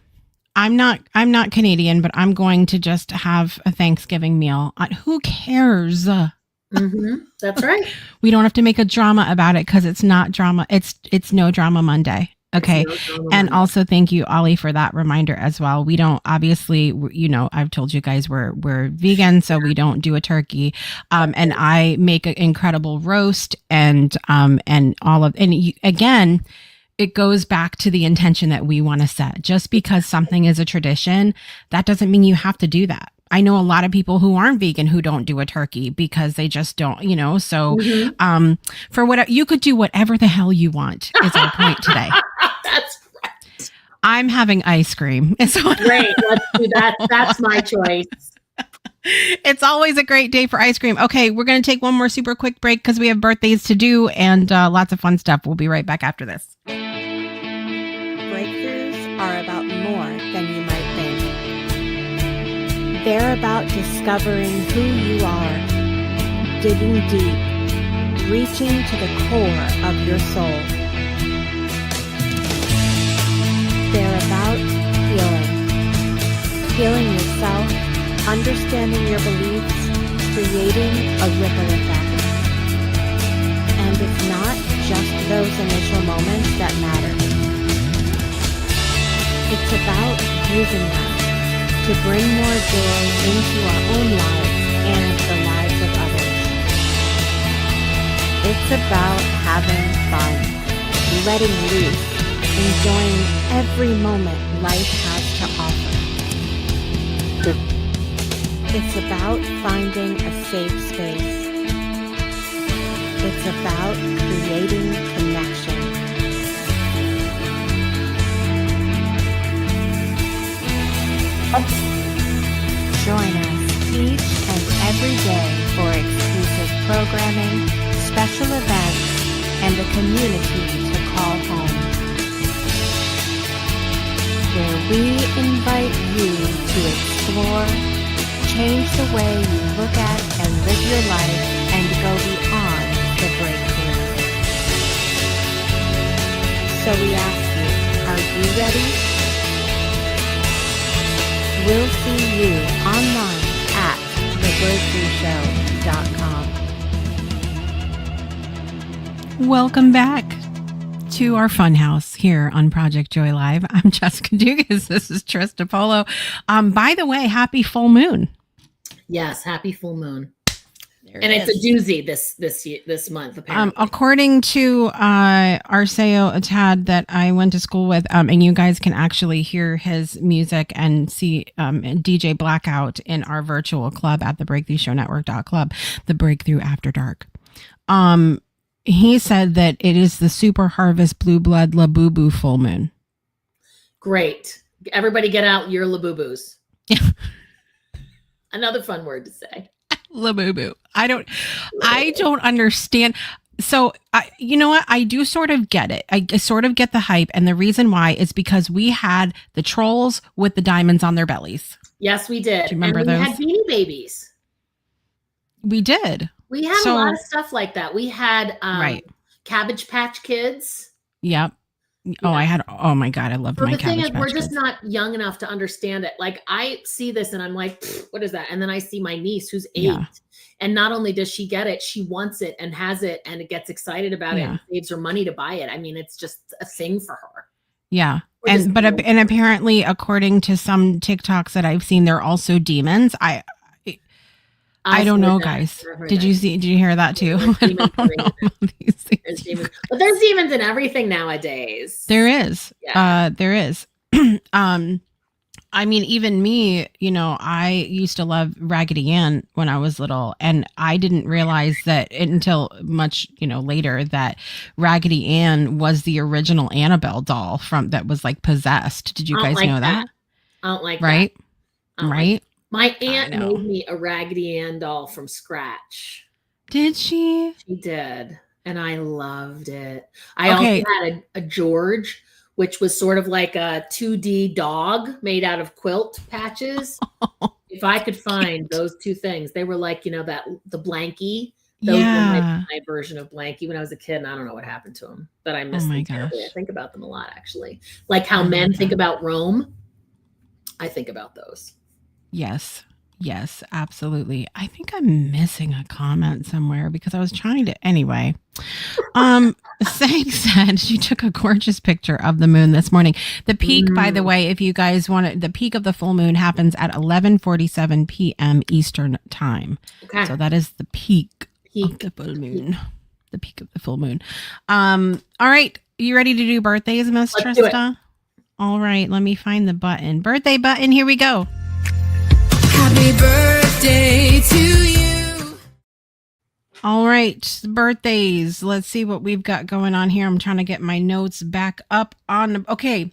I'm not Canadian, but I'm going to just have a Thanksgiving meal, who cares? That's right. We don't have to make a drama about it, because it's not drama. It's no drama Monday. Okay. And also thank you, Ollie, for that reminder as well. We don't, obviously, I've told you guys we're vegan, so we don't do a turkey. And I make an incredible roast and again, it goes back to the intention that we want to set. Just because something is a tradition, that doesn't mean you have to do that. I know a lot of people who aren't vegan who don't do a turkey because they just don't, so for whatever, you could do whatever the hell you want is our point today. That's right. I'm having ice cream. Great. Let's do that. That's my choice. It's always a great day for ice cream. Okay, we're going to take one more super quick break because we have birthdays to do and lots of fun stuff. We'll be right back after this. Breakthroughs are about more than you might think. They're about discovering who you are, digging deep, reaching to the core of your soul. They're about healing yourself, understanding your beliefs, creating a ripple effect. And it's not just those initial moments that matter. It's about using them to bring more joy into our own lives and the lives of others. It's about having fun, letting loose, enjoying every moment life has to offer. It's about finding a safe space. It's about creating connection. Join us each and every day for exclusive programming, special events, and a community to call home, where we invite you to explore, change the way you look at and live your life, and go beyond the breakthrough. So we ask you, are you ready? We'll see you online at thebreakthroughshow.com. Welcome back to our fun house here on Project Joy Live. I'm Jessica Dugas. This is Trista Polo. By the way, happy full moon. Yes, happy full moon. And it's a doozy this month, apparently. According to Arceo Atad that I went to school with, and you guys can actually hear his music and see DJ Blackout in our virtual club at the breakthroughshownetwork.club, the Breakthrough After Dark. He said that it is the Super Harvest Blue Blood Labubu full moon. Great. Everybody get out your Labubus. Another fun word to say. Labubu. I don't understand. So, you know what? I do sort of get it. I sort of get the hype. And the reason why is because we had the trolls with the diamonds on their bellies. Yes, we did. Do you remember and we those? had Beanie Babies. We did. We had a lot of stuff like that. We had right. Cabbage Patch Kids. Yep. Oh, Yeah. Oh my God, I loved my Cabbage Patch Kids. We're just not young enough to understand it. Like I see this and I'm like, what is that? And then I see my niece who's 8. And not only does she get it, she wants it and has it and it gets excited about it and saves her money to buy it. I mean, it's just a thing for her. Yeah. And apparently, according to some TikToks that I've seen, they're also demons. I don't know, guys. Did you hear that too? There's demons. But there's demons in everything nowadays. There is. Yeah. There is. I mean, even me, you know, I used to love Raggedy Ann when I was little, and I didn't realize that until much, you know, later that Raggedy Ann was the original Annabelle doll that was like possessed. Did you guys know that? I don't like that. Right? Right? My aunt made me a Raggedy Ann doll from scratch. Did she? She did. And I loved it. I also had a George, which was sort of like a 2D dog made out of quilt patches. If I could find those two things, they were like, you know, the Blanky. Those were my version of Blanky when I was a kid, and I don't know what happened to them, but I miss them terribly. I think about them a lot, actually. Like how men think about Rome. I think about those. Yes, absolutely. I think I'm missing a comment somewhere because I was trying to, anyway. Sang said she took a gorgeous picture of the moon this morning. The peak, by the way, if you guys want it, the peak of the full moon happens at 11:47 p.m. Eastern time. Okay. So that is the peak of the full moon. The peak of the full moon. All right. You ready to do birthdays, Miss Trista? All right. Let me find the button. Birthday button. Here we go. Happy birthday to you. All right, birthdays. Let's see what we've got going on here. I'm trying to get my notes back up on. Okay.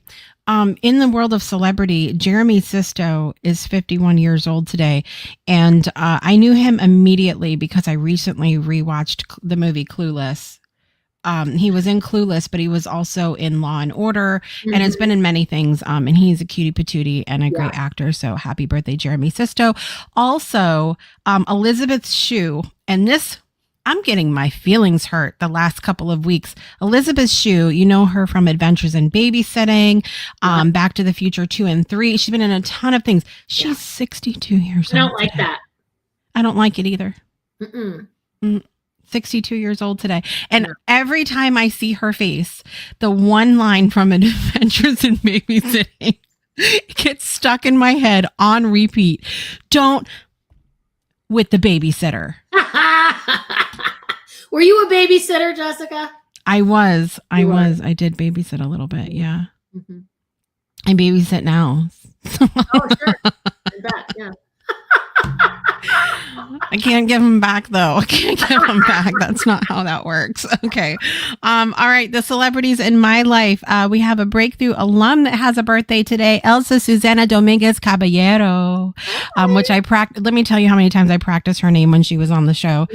In the world of celebrity, Jeremy Sisto is 51 years old today. And I knew him immediately because I recently rewatched the movie Clueless. He was in Clueless, but he was also in Law and Order, and has been in many things. And he's a cutie patootie and a great actor. So happy birthday, Jeremy Sisto. Also, Elizabeth Shue, and this, I'm getting my feelings hurt the last couple of weeks. Elizabeth Shue, you know her from Adventures in Babysitting, Back to the Future 2 and 3. She's been in a ton of things. She's 62 years old. I don't like that. I don't like it either. 62 years old today. And every time I see her face, the one line from Adventures in Babysitting gets stuck in my head on repeat. Don't with the babysitter. Were you a babysitter, Jessica? I was. I did babysit a little bit. Yeah. I babysit now. Oh, sure. I bet. Yeah. I can't give them back though. I can't give them back. That's not how that works. Okay. All right. The celebrities in my life. We have a Breakthrough alum that has a birthday today. Elsa Susana Dominguez Caballero, which I practice. Let me tell you how many times I practiced her name when she was on the show.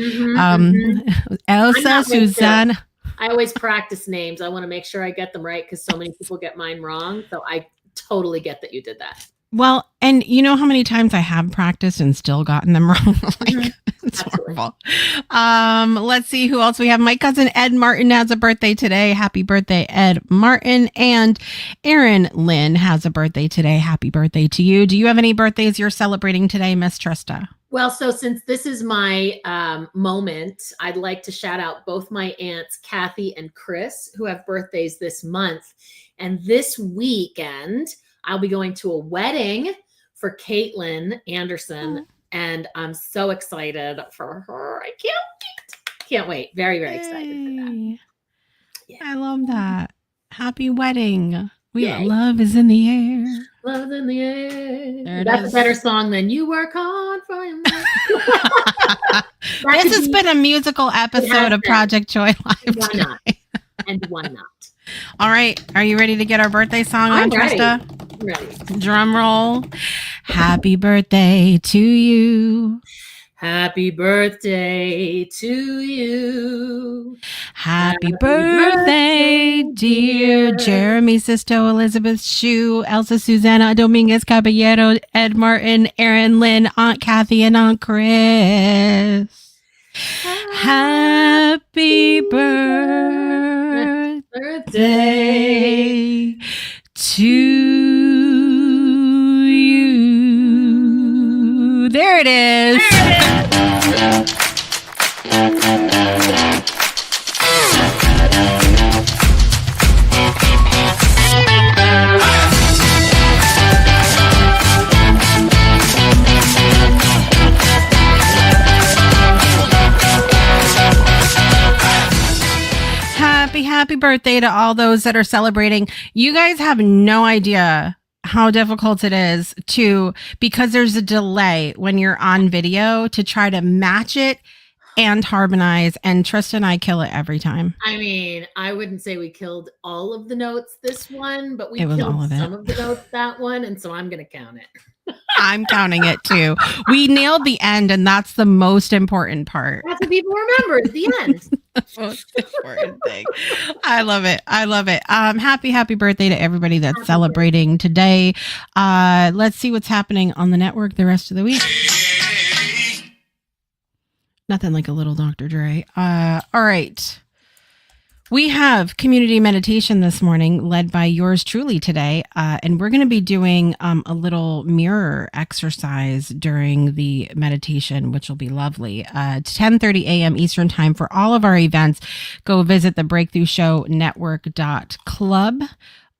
Elsa Susana. I always practice names. I want to make sure I get them right because so many people get mine wrong. So I totally get that you did that. Well, and you know how many times I have practiced and still gotten them wrong? Like, it's Absolutely. horrible. Let's see who else we have. My cousin Ed Martin has a birthday today. Happy birthday, Ed Martin. And Erin Lynn has a birthday today. Happy birthday to you. Do you have any birthdays you're celebrating today, Miss Trista? Well, so since this is my moment, I'd like to shout out both my aunts, Kathy and Chris, who have birthdays this month. And this weekend, I'll be going to a wedding for Caitlin Anderson. And I'm so excited for her. I can't wait. Very, very excited for that. Yay. Yeah. I love that. Happy wedding. Yay. Love is in the air. Love in the There air. it That's is. a better song than You Work Hard for Your Money. This has been a musical episode of been. Project Joy Live. Why not? today. And why not? All right. Are you ready to get our birthday song I'm on, ready. Trista? Ready. Drum roll. Happy birthday to you. Happy birthday to you. Happy Happy birthday, birthday, dear dear. Jeremy Sisto, Elizabeth Shue, Elsa Susana Dominguez Caballero, Ed Martin, Erin Lynn, Aunt Kathy, and Aunt Chris. Happy birthday Birthday. to you. There it is. Happy birthday to all those that are celebrating. You guys have no idea how difficult it is because there's a delay when you're on video to try to match it and harmonize. And Trista and I kill it every time. I mean, I wouldn't say we killed all of the notes this one, but we It was killed all of it. some of the notes that one. And so I'm going to count it. I'm counting it too. We nailed the end, and that's the most important part. That's what people remember at the end. Most important thing. I love it. I love it. Happy birthday to everybody that's celebrating today. Let's see what's happening on the network the rest of the week. Nothing like a little Dr. Dre. All right. We have community meditation this morning led by yours truly today. And we're going to be doing a little mirror exercise during the meditation, which will be lovely. 10:30 a.m. Eastern time for all of our events. Go visit the breakthroughshownetwork.club.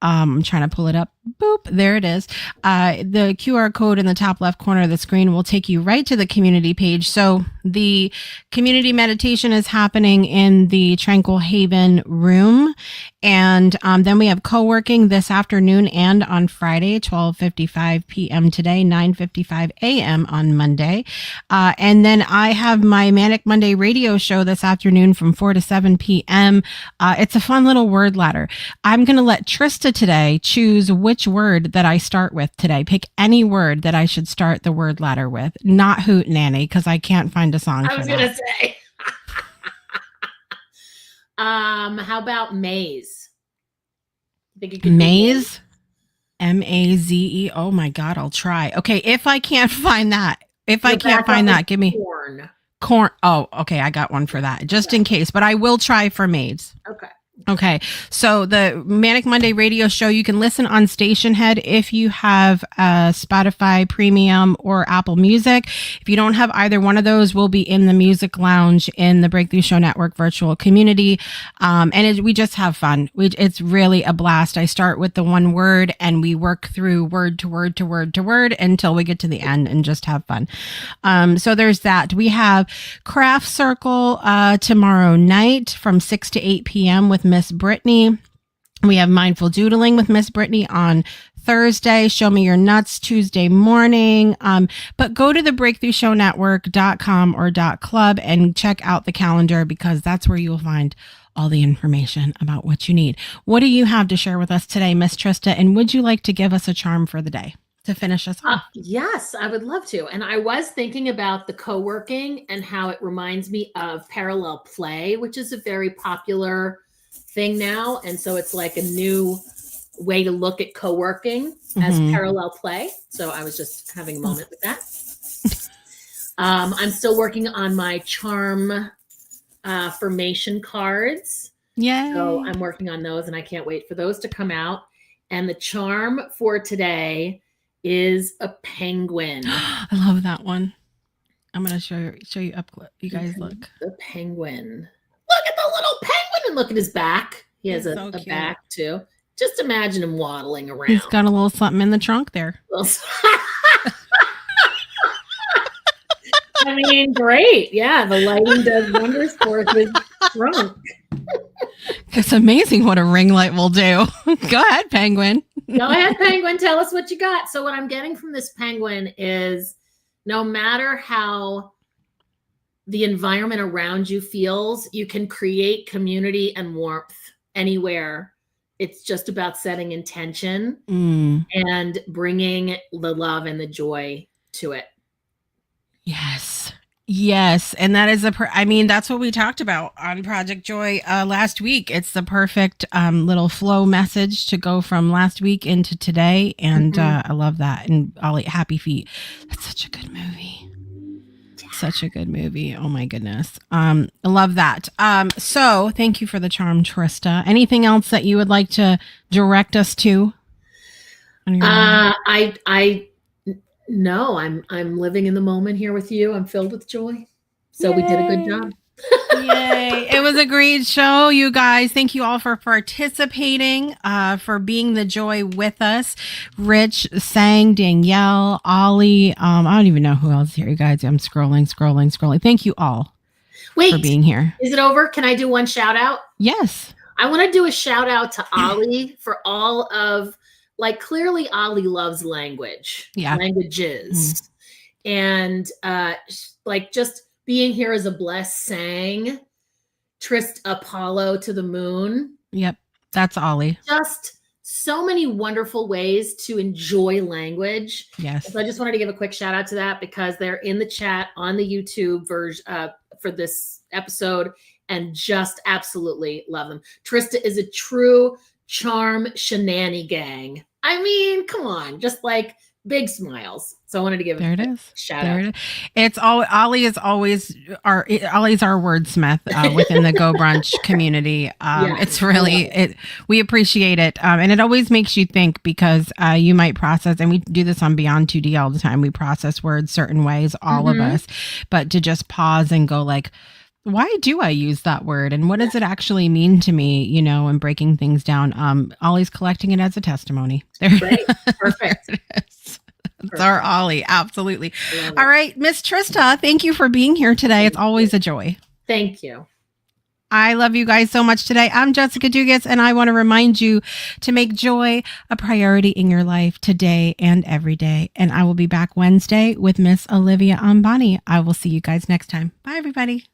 I'm trying to pull it up. Boop. There it is. The QR code in the top left corner of the screen will take you right to the community page. So the community meditation is happening in the Tranquil Haven room. And then we have co-working this afternoon and on Friday, 12:55 p.m. today, 9:55 a.m. on Monday. And then I have my Manic Monday radio show this afternoon from 4 to 7 p.m. It's a fun little word ladder. I'm going to let Trista today choose which word that I start with today. Pick any word that I should start the word ladder with. Not Hoot Nanny, because I can't find a song I for was that. going to say. How about maze? You think you could do Maze? M-A-Z-E. Oh my God, I'll try. Okay, if I can't find that, give me corn. corn. Oh, okay, I got one for that, just in case, but I will try for maze. Okay. Okay, so the Manic Monday radio show, you can listen on Station Head if you have Spotify Premium or Apple Music. If you don't have either one of those, we'll be in the Music Lounge in the Breakthrough Show Network virtual community. We just have fun. It's really a blast. I start with the one word and we work through word to word to word to word until we get to the end and just have fun. So there's that. We have Craft Circle tomorrow night from 6 to 8 p.m. with Miss Brittany. We have Mindful Doodling with Miss Brittany on Thursday. Show Me Your Nuts Tuesday morning. But go to the breakthroughshownetwork.com or .club and check out the calendar, because that's where you'll find all the information about what you need. What do you have to share with us today, Miss Trista? And would you like to give us a charm for the day to finish us off? Yes, I would love to. And I was thinking about the co-working and how it reminds me of parallel play, which is a very popular thing now. And so it's like a new way to look at co-working as parallel play. So I was just having a moment with that. I'm still working on my charm formation cards. Yay. So I'm working on those and I can't wait for those to come out. And the charm for today is a penguin. I love that one. I'm going to show you up close. You guys look. The penguin. Look at the little penguin and look at his back. He has a back too. Just imagine him waddling around. He's got a little something in the trunk there. I mean, great. Yeah, the lighting does wonders for his trunk. It's amazing what a ring light will do. Go ahead, penguin. Go ahead, penguin. Tell us what you got. So what I'm getting from this penguin is no matter how the environment around you feels, you can create community and warmth anywhere. It's just about setting intention and bringing the love and the joy to it. Yes. Yes. And that is that's what we talked about on Project Joy last week. It's the perfect little flow message to go from last week into today. And I love that. And Ollie, Happy Feet. That's such a good movie. Such a good movie. Oh my goodness. I love that. So thank you for the charm, Trista. Anything else that you would like to direct us to? No, I'm living in the moment here with you. I'm filled with joy. So we did a good job. Yay. It was a great show, you guys. Thank you all for participating, for being the joy with us. Rich, Sang, Danielle, Ollie. I don't even know who else is here, you guys. I'm scrolling. Thank you all for being here. Is it over? Can I do one shout out? Yes. I want to do a shout out to Ollie for all of, clearly Ollie loves languages. And just being here as a blessed Sang, Trista Polo to the moon. Yep. That's Ollie. Just so many wonderful ways to enjoy language. Yes. So I just wanted to give a quick shout out to that because they're in the chat on the YouTube version for this episode and just absolutely love them. Trista is a true charm shenanigan. I mean, come on, just big smiles. So I wanted to give a shout out. It's all Ollie is always Ollie's our wordsmith within the Go Brunch community. It's really we appreciate it. And it always makes you think because you might process, and we do this on Beyond 2D all the time. We process words certain ways, all of us, but to just pause and go why do I use that word? And what does it actually mean to me, and breaking things down? Ollie's collecting it as a testimony. Great. Perfect. It's our Ollie. Absolutely. All right. Miss Trista, thank you for being here today. It's always a joy. Thank you. I love you guys so much today. I'm Jessica Dugas, and I want to remind you to make joy a priority in your life today and every day. And I will be back Wednesday with Miss Olivia Ambani. I will see you guys next time. Bye, everybody.